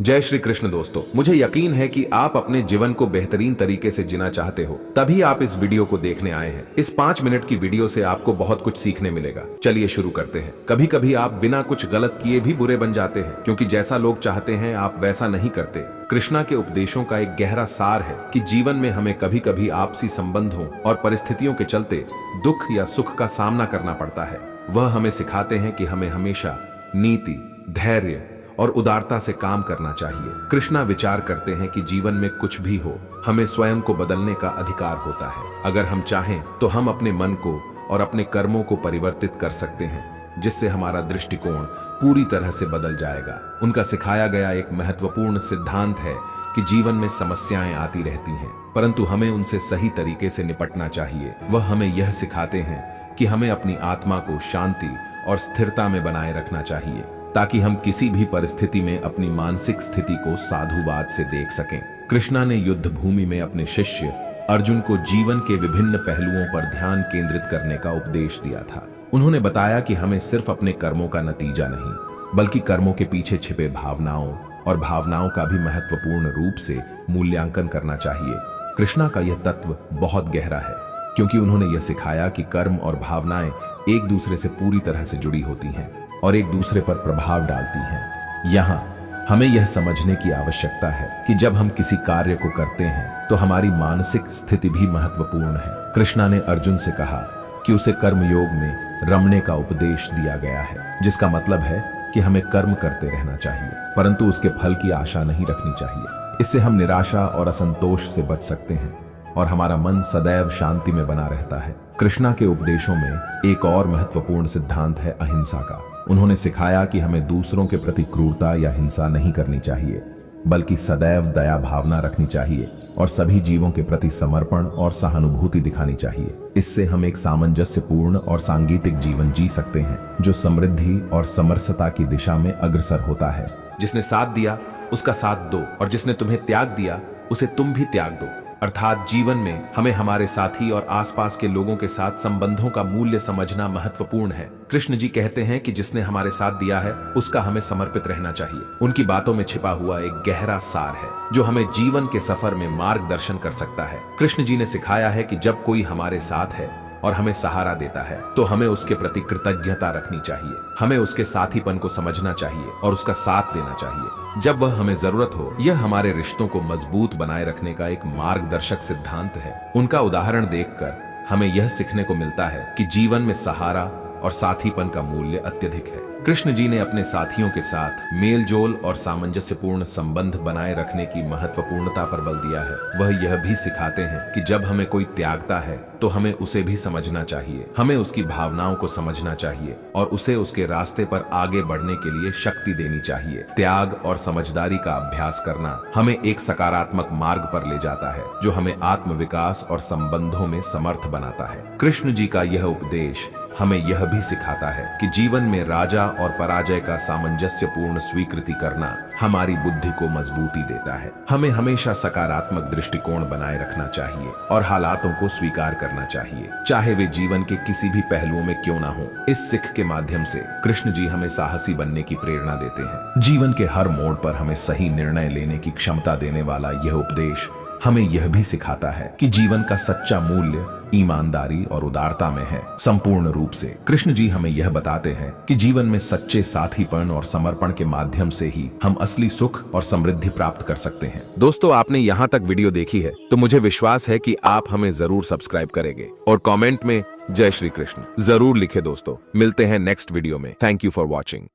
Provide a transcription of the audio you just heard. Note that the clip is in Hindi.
जय श्री कृष्ण दोस्तों, मुझे यकीन है कि आप अपने जीवन को बेहतरीन तरीके से जीना चाहते हो, तभी आप इस वीडियो को देखने आए हैं। इस 5 मिनट की वीडियो से आपको बहुत कुछ सीखने मिलेगा। चलिए शुरू करते हैं। कभी कभी आप बिना कुछ गलत किए भी बुरे बन जाते हैं, क्योंकि जैसा लोग चाहते हैं आप वैसा नहीं करते। कृष्णा के उपदेशों का एक गहरा सार है कि जीवन में हमें कभी कभी आपसी संबंधों और परिस्थितियों के चलते दुख या सुख का सामना करना पड़ता है। वह हमें सिखाते हैं कि हमें हमेशा नीति, धैर्य और उदारता से काम करना चाहिए। कृष्णा विचार करते हैं कि जीवन में कुछ भी हो, हमें स्वयं को बदलने का अधिकार होता है। अगर हम चाहें तो हम अपने मन को और अपने कर्मों को परिवर्तित कर सकते हैं, जिससे हमारा दृष्टिकोण पूरी तरह से बदल जाएगा। उनका सिखाया गया एक महत्वपूर्ण सिद्धांत है कि जीवन में समस्याएं आती रहती हैं, परंतु हमें उनसे सही तरीके से निपटना चाहिए। वह हमें यह सिखाते हैं कि हमें अपनी आत्मा को शांति और स्थिरता में बनाए रखना चाहिए, ताकि हम किसी भी परिस्थिति में अपनी मानसिक स्थिति को साधुवाद से देख सकें। कृष्णा ने युद्ध भूमि में अपने शिष्य अर्जुन को जीवन के विभिन्न पहलुओं पर ध्यान केंद्रित करने का उपदेश दिया था। उन्होंने बताया कि हमें सिर्फ अपने कर्मों का नतीजा नहीं, बल्कि कर्मों के पीछे छिपे भावनाओं और भावनाओं का भी महत्वपूर्ण रूप से मूल्यांकन करना चाहिए। कृष्णा का यह तत्व बहुत गहरा है, क्योंकि उन्होंने यह सिखाया कि कर्म और भावनाएं एक दूसरे से पूरी तरह से जुड़ी होती हैं और एक दूसरे पर प्रभाव डालती हैं। यहाँ हमें यह समझने की आवश्यकता है कि जब हम किसी कार्य को करते हैं तो हमारी मानसिक स्थिति भी महत्वपूर्ण है। कृष्णा ने अर्जुन से कहा कि उसे कर्मयोग में रमने का उपदेश दिया गया है, जिसका मतलब है कि हमें कर्म करते रहना चाहिए, परंतु उसके फल की आशा नहीं रखनी चाहिए। इससे हम निराशा और असंतोष से बच सकते हैं और हमारा मन सदैव शांति में बना रहता है। कृष्णा के उपदेशों में एक और महत्वपूर्ण सिद्धांत है अहिंसा का। उन्होंने सिखाया कि हमें दूसरों के प्रति क्रूरता या हिंसा नहीं करनी चाहिए, बल्कि सदैव दया भावना रखनी चाहिए और सभी जीवों के प्रति समर्पण और सहानुभूति दिखानी चाहिए। इससे हम एक सामंजस्यपूर्ण और सांगीतिक जीवन जी सकते हैं, जो समृद्धि और समरसता की दिशा में अग्रसर होता है। जिसने साथ दिया उसका साथ दो, और जिसने तुम्हें त्याग दिया उसे तुम भी त्याग दो। अर्थात जीवन में हमें हमारे साथी और आसपास के लोगों के साथ संबंधों का मूल्य समझना महत्वपूर्ण है। कृष्ण जी कहते हैं कि जिसने हमारे साथ दिया है उसका हमें समर्पित रहना चाहिए। उनकी बातों में छिपा हुआ एक गहरा सार है जो हमें जीवन के सफर में मार्गदर्शन कर सकता है। कृष्ण जी ने सिखाया है कि जब कोई हमारे साथ है और हमें सहारा देता है तो हमें उसके प्रति कृतज्ञता रखनी चाहिए। हमें उसके साथीपन को समझना चाहिए और उसका साथ देना चाहिए जब वह हमें जरूरत हो। यह हमारे रिश्तों को मजबूत बनाए रखने का एक मार्गदर्शक सिद्धांत है। उनका उदाहरण देखकर हमें यह सीखने को मिलता है कि जीवन में सहारा और साथीपन का मूल्य अत्यधिक है। कृष्ण जी ने अपने साथियों के साथ मेलजोल और सामंजस्यपूर्ण संबंध बनाए रखने की महत्वपूर्णता पर बल दिया है। वह यह भी सिखाते हैं कि जब हमें कोई त्यागता है तो हमें उसे भी समझना चाहिए। हमें उसकी भावनाओं को समझना चाहिए और उसे उसके रास्ते पर आगे बढ़ने के लिए शक्ति देनी चाहिए। त्याग और समझदारी का अभ्यास करना हमें एक सकारात्मक मार्ग पर ले जाता है, जो हमें आत्मविकास और संबंधों में समर्थ बनाता है। कृष्ण जी का यह उपदेश हमें यह भी सिखाता है कि जीवन में राजा और पराजय का सामंजस्यपूर्ण स्वीकृति करना हमारी बुद्धि को मजबूती देता है। हमें हमेशा सकारात्मक दृष्टिकोण बनाए रखना चाहिए और हालातों को स्वीकार करना चाहिए, चाहे वे जीवन के किसी भी पहलुओं में क्यों ना हो। इस सिख के माध्यम से कृष्ण जी हमें साहसी बनने की प्रेरणा देते हैं। जीवन के हर मोड़ पर हमें सही निर्णय लेने की क्षमता देने वाला यह उपदेश हमें यह भी सिखाता है कि जीवन का सच्चा मूल्य ईमानदारी और उदारता में है। संपूर्ण रूप से कृष्ण जी हमें यह बताते हैं कि जीवन में सच्चे साथीपन और समर्पण के माध्यम से ही हम असली सुख और समृद्धि प्राप्त कर सकते हैं। दोस्तों, आपने यहाँ तक वीडियो देखी है तो मुझे विश्वास है कि आप हमें जरूर सब्सक्राइब करेंगे और कमेंट में जय श्री कृष्ण जरूर लिखे। दोस्तों, मिलते हैं नेक्स्ट वीडियो में। Thank you for watching.